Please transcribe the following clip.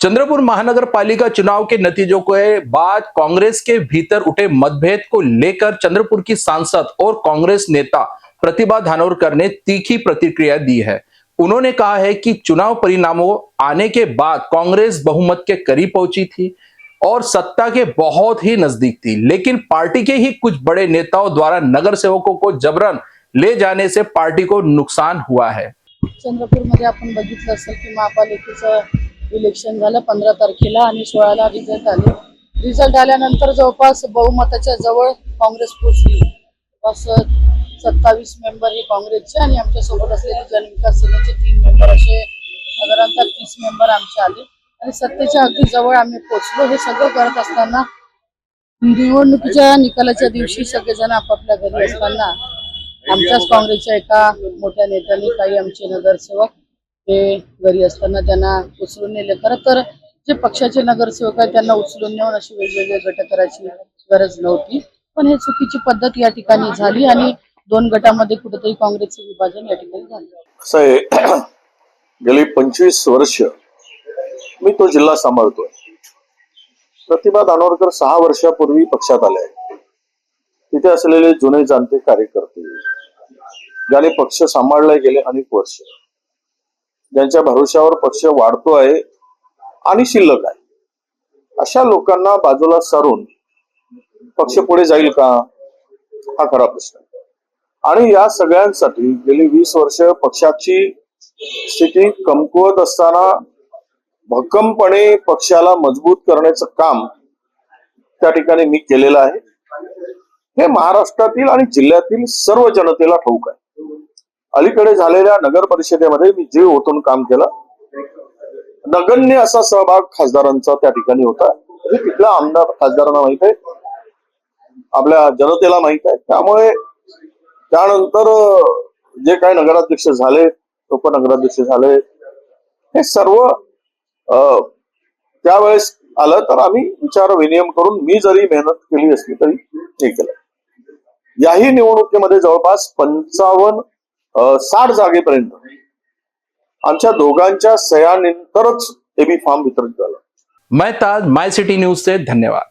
चंद्रपुर महानगर पालिका चुनाव के नतीजों के बाद कांग्रेस के भीतर उठे मतभेद को लेकर चंद्रपुर की सांसद और कांग्रेस नेता प्रतिभा धानोरकर ने तीखी प्रतिक्रिया दी है। उन्होंने कहा है कि चुनाव परिणामों आने के बाद कांग्रेस बहुमत के करीब पहुंची थी और सत्ता के बहुत ही नजदीक थी, लेकिन पार्टी के ही कुछ बड़े नेताओं द्वारा नगर सेवकों को जबरन ले जाने से पार्टी को नुकसान हुआ है। चंद्रपूर मध्ये आपण बघितलं असेल की महापालिकेचं इलेक्शन झालं 15 तारखेला आणि 16ला रिझल्ट आले। रिझल्ट आल्यानंतर जवळपास बहुमताच्या जवळ काँग्रेस पोहोचली। बस 27 मेंबर हे काँग्रेसचे आणि आमच्या सोबत असलेले जनविकास सेनेचे 3 मेंबर असे साधारणतः 30 मेंबर आमचे आले आणि सत्तेच्या अगदी जवळ आम्ही पोहोचलो। हे सगळं करत असताना निवडणुकीच्या निकालाच्या दिवशी सगळेजण आपापल्या घरी असताना आमच्याच काँग्रेसच्या एका मोठ्या नेत्यांनी काही आमचे नगरसेवक हे घरी असताना त्यांना उचलून नेले। खरं तर जे पक्षाचे नगरसेवक आहेत त्यांना उचलून नेऊन अशी वेगवेगळे गट करायची गरज नव्हती, पण हे चुकीची पद्धत या ठिकाणी झाली आणि 2 गटामध्ये कुठेतरी काँग्रेसचे विभाजन या ठिकाणी झाले। असं आहे, गेली 25 वर्ष मी तो जिल्हा सांभाळतोय। प्रतिभा धानोरकर 6 वर्षापूर्वी पक्षात आले आहेत। तिथे असलेले जुने जाणते कार्यकर्ते ज्याने पक्ष सांभाळले गेले अनेक वर्ष, ज्यांच्या भरोश्यावर पक्ष वाढतो आहे आणि शिल्लक आहे, अशा लोकांना बाजूला सारून पक्ष पुढे जाईल का, हा खरा प्रश्न आहे। आणि या सगळ्यांसाठी गेली 20 वर्ष पक्षाची स्थिती कमकुवत असताना भक्कमपणे पक्षाला मजबूत करण्याचं काम त्या ठिकाणी मी केलेलं आहे। हे महाराष्ट्रातील आणि जिल्ह्यातील सर्व जनतेला ठाऊक आहे। अलीकडे झालेल्या नगर परिषदेमध्ये मी जीव ओतून काम केलं। नगण्य असा सहभाग खासदारांचा त्या ठिकाणी होता। हे तिथल्या आमदार खासदारांना माहित आहे, आपल्या जनतेला माहित आहे। त्यामुळे त्यानंतर जे काही नगराध्यक्ष झाले, उपनगराध्यक्ष झाले, हे सर्व त्यावेळेस आलं तर आम्ही विचार विनिमय करून मी जरी मेहनत केली असली तरी हे केलं। याही निवडणुकीमध्ये जवळपास 55-60 जागेपर्यंत आमच्या दोघांच्या सह्यानंतरच एबी फॉर्म वितरित झाला। मैं ताज, माय सिटी न्यूज से धन्यवाद।